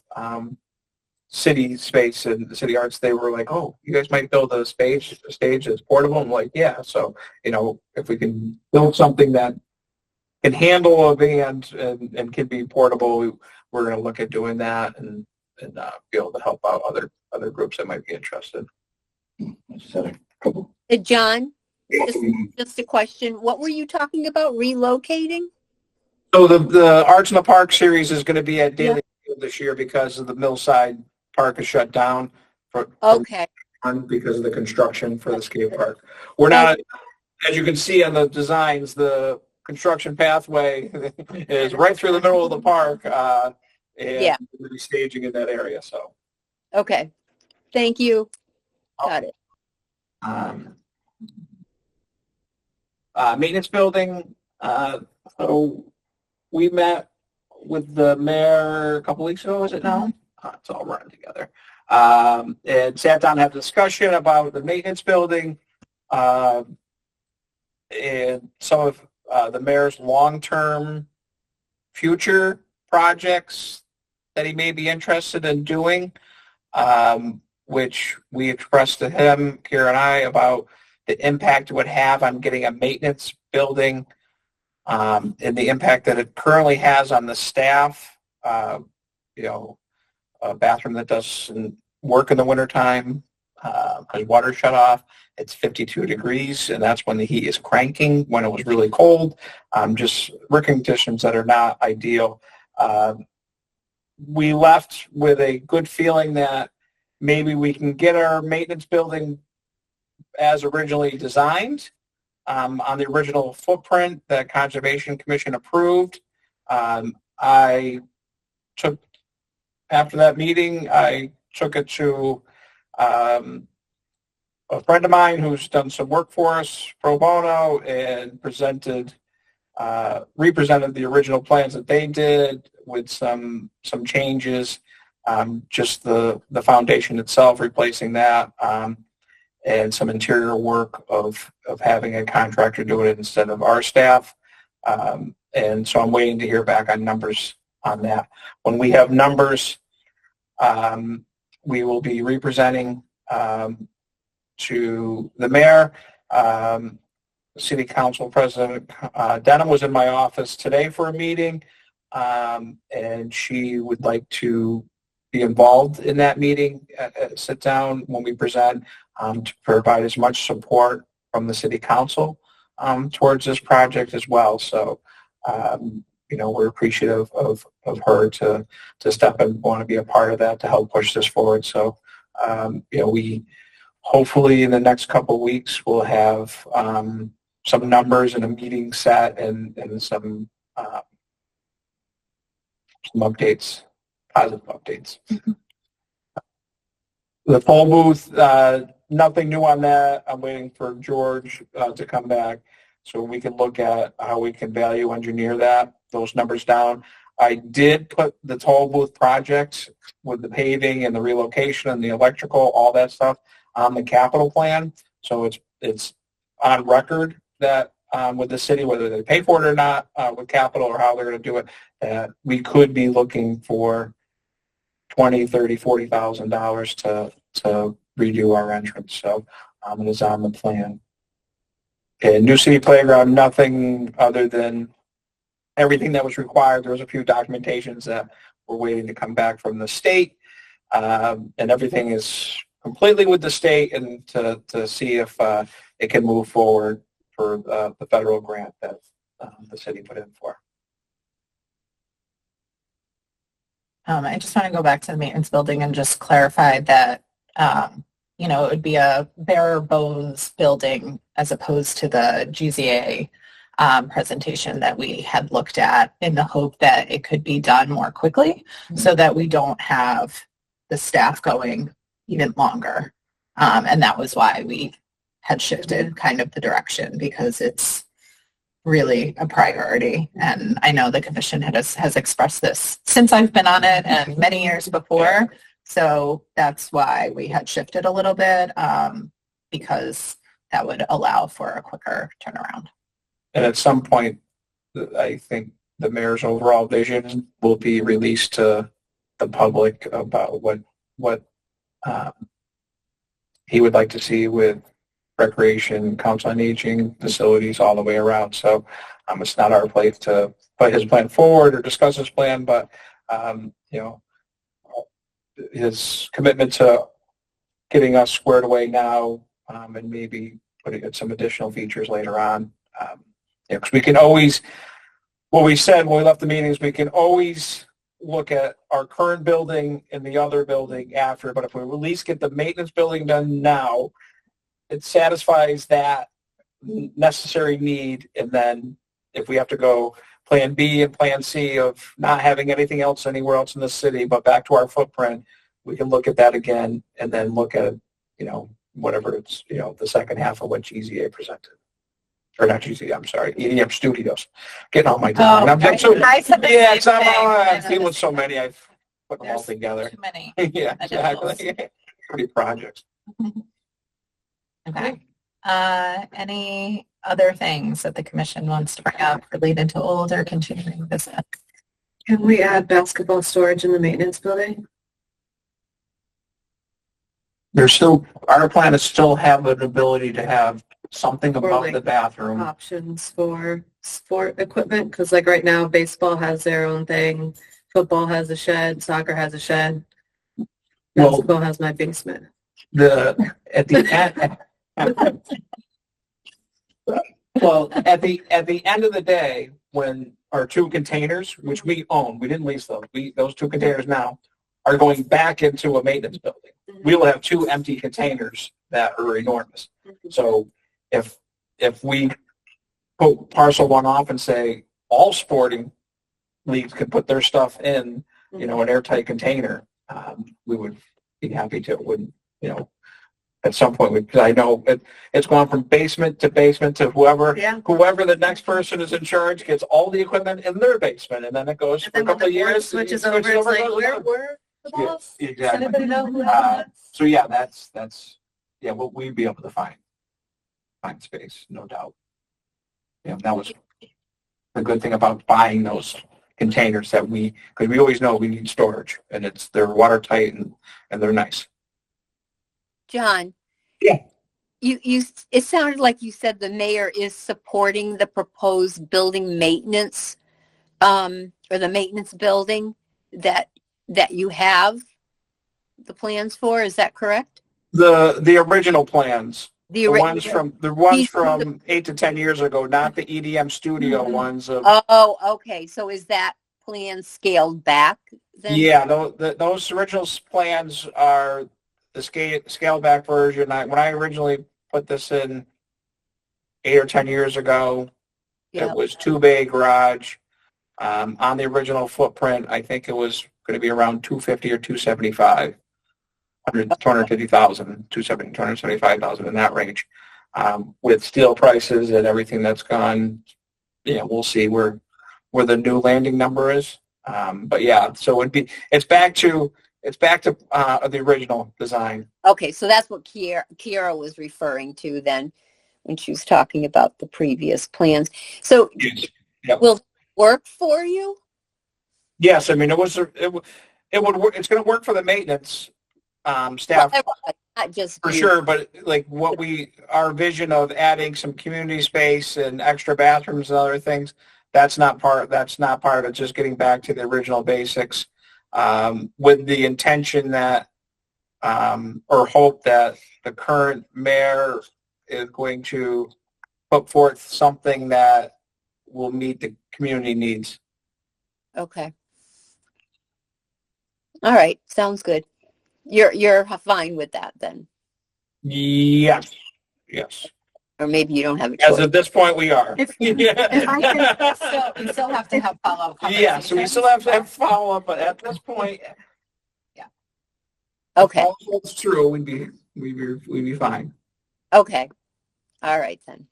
E: city space and the city arts, they were like, oh, you guys might build a stage that's portable. I'm like, yeah. So, if we can build something that can handle a band and can be portable, we're going to look at doing that and be able to help out other groups that might be interested.
H: John, just a question. What were you talking about, relocating?
E: So the Arts in the Park series is going to be at Daly Field this year because of the Millside Park is shut down because of the construction for the skate park. We're not, as you can see on the designs, the construction pathway is right through the middle of the park, and we'll be staging in that area. So,
H: okay, thank you. Got it.
E: Maintenance building. So we met with the mayor a couple weeks ago. Is it now? It's all running together. And sat down and had a discussion about the maintenance building and some of the mayor's long-term future projects that he may be interested in doing, which we expressed to him, Kira and I, about the impact it would have on getting a maintenance building and the impact that it currently has on the staff. A bathroom that doesn't work in the wintertime, has water shut off. It's 52 degrees, and that's when the heat is cranking, when it was really cold. Just working conditions that are not ideal. We left with a good feeling that maybe we can get our maintenance building as originally designed on the original footprint that Conservation Commission approved. After that meeting, I took it to a friend of mine who's done some work for us pro bono and represented the original plans that they did with some changes, just the foundation itself, replacing that, and some interior work of having a contractor do it instead of our staff. And so I'm waiting to hear back on numbers on that. When we have numbers, we will be representing to the mayor. City Council President Denham was in my office today for a meeting, and she would like to be involved in that meeting, sit down when we present, to provide as much support from the City Council towards this project as well. So, we're appreciative of her to step and want to be a part of that to help push this forward. So, we hopefully in the next couple of weeks we'll have some numbers and a meeting set and some updates, positive updates.
B: Mm-hmm.
E: The poll booth, nothing new on that. I'm waiting for George to come back so we can look at how we can value engineer those numbers down. I did put the toll booth project with the paving and the relocation and the electrical, all that stuff. on the capital plan. So it's on record that with the city, whether they pay for it or not, with capital or how they're going to do it, we could be looking for $20,000, $30,000 to redo our entrance. So it is on the plan. Okay, new city playground, nothing other than everything that was required. There was a few documentations that we're waiting to come back from the state, and everything is completely with the state and to see if it can move forward for the federal grant that the city put in for.
B: I just want to go back to the maintenance building and just clarify that, it would be a bare bones building as opposed to the GZA presentation that we had looked at, in the hope that it could be done more quickly so that we don't have the staff going even longer. And that was why we had shifted kind of the direction, because it's really a priority. And I know the commission has expressed this since I've been on it and many years before. So that's why we had shifted a little bit, because that would allow for a quicker turnaround.
E: And at some point, I think the mayor's overall vision will be released to the public about what he would like to see with recreation, council on aging, facilities all the way around. So it's not our place to put his plan forward or discuss his plan, but his commitment to getting us squared away now, and maybe putting in some additional features later on. Because we can always, what we said when we left the meetings, we can always look at our current building and the other building after, but if we at least get the maintenance building done now, it satisfies that necessary need. And then if we have to go plan B and plan C of not having anything else anywhere else in the city, but back to our footprint, we can look at that again and then look at, whatever it's, the second half of what GZA presented. Or not GZA, I'm sorry, EDM Studios. Getting all my time. I'm feeling so many, I've put them all together.
B: Too many.
E: Yeah, exactly. Pretty projects.
B: Okay. Any other things that the commission wants to bring up related to old or continuing business?
C: Can we add basketball storage in the maintenance building?
E: Our plan is still have an ability to have something above the bathroom.
C: Options for sport equipment, because like right now, baseball has their own thing, football has a shed, soccer has a shed, basketball has my basement.
E: At the end of the day, when our two containers, which we own, we didn't lease those, those two containers now are going back into a maintenance building. We will have two empty containers that are enormous. So if we parcel one off and say all sporting leagues could put their stuff in, an airtight container, we would be happy to. Wouldn't at some point, because I know it's gone from basement to whoever the next person is in charge gets all the equipment in their basement, and then it goes for a couple of years.
C: Switches over. It's like we're the boss.
E: Yeah, exactly.
C: Does anybody know who that is?
E: So yeah, that's we'd be able to find space, no doubt. That was the good thing about buying those containers, because we always know we need storage, and they're watertight and they're nice.
H: John.
E: Yeah.
H: It sounded like you said the mayor is supporting the proposed building maintenance, or the maintenance building that you have the plans for. Is that correct?
E: The original plans. The ones from 8 to 10 years ago, not the EDM studio ones.
H: Oh, okay. So is that plan scaled back then?
E: Yeah, those original plans are the scaled back version. When I originally put this in 8 or 10 years ago, it was 2-bay garage. On the original footprint, I think it was going to be around 250 or 275. 250,000, 275,000 in that range. With steel prices and everything that's gone, we'll see where the new landing number is. But yeah, so it's back to It's back to the original design.
H: Okay, so that's what Kiara was referring to then when she was talking about the previous plans. So
E: Yes. Yep.
H: will it work for you?
E: Yes, I mean, it would work. It's going to work for the maintenance staff.
H: Well, not just
E: For
H: you.
E: sure, but like our vision of adding some community space and extra bathrooms and other things, that's not part of it. Just getting back to the original basics, with the intention that, or hope that the current mayor is going to put forth something that will meet the community needs.
H: Okay. All right, sounds good. You're fine with that then,
E: Yes, yes.
H: or maybe you don't have a choice.
E: As of this point, we are.
B: If I can, we still have to have follow-up conversations.
E: Yeah, so we still have to have follow-up, but at this point,
H: Okay.
E: if all holds true, we'd be fine.
H: Okay. All right then.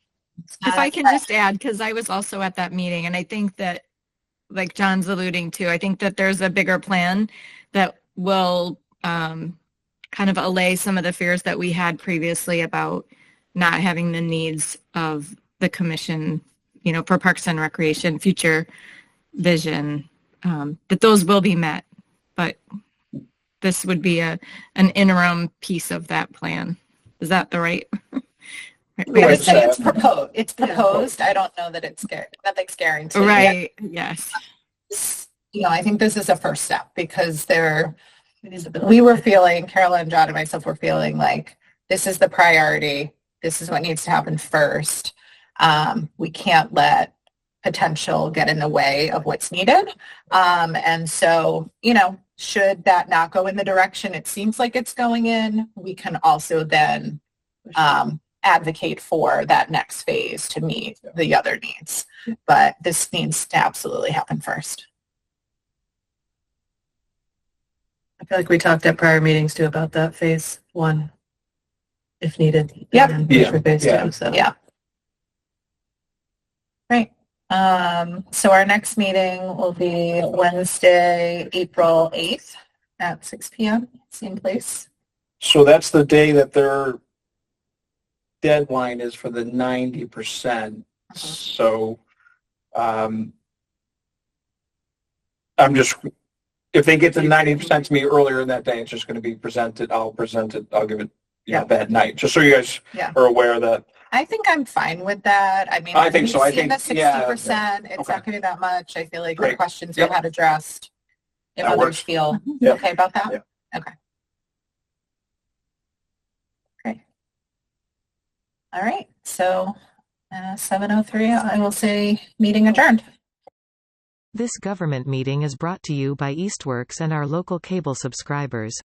D: If I can just add, because I was also at that meeting, and I think that, like John's alluding to, I think that there's a bigger plan that will kind of allay some of the fears that we had previously about not having the needs of the commission, for Parks and Recreation future vision, that those will be met. But this would be an interim piece of that plan. Is that the right?
B: I would say it's proposed. It's proposed. I don't know that it's nothing's guaranteed.
D: Right. Yes.
B: I think this is a first step because we were feeling, Carolyn, John, and myself were feeling like this is the priority. This is what needs to happen first. We can't let potential get in the way of what's needed. And so, should that not go in the direction it seems like it's going in, we can also then advocate for that next phase to meet the other needs. But this needs to absolutely happen first.
C: I feel like we talked at prior meetings too about that phase 1, if needed.
B: Yep.
C: And then push for phase 2. So
B: Yeah. Great. So our next meeting will be Wednesday, April 8th at 6 p.m. Same place.
E: So that's the day that their deadline is for the 90%. So if they get the 90% to me earlier in that day, it's just going to be presented. I'll present it. I'll give it that night, just so you guys are aware that.
B: I think I'm fine with that. I mean,
E: I think so. I think
B: the 60%. It's not going to be that much. I feel like the questions we had addressed. If
E: That
B: others
E: works.
B: feel okay about that.
E: Yeah.
B: Okay. Great. All right. So 7:03. I will say meeting adjourned.
A: This government meeting is brought to you by Eastworks and our local cable subscribers.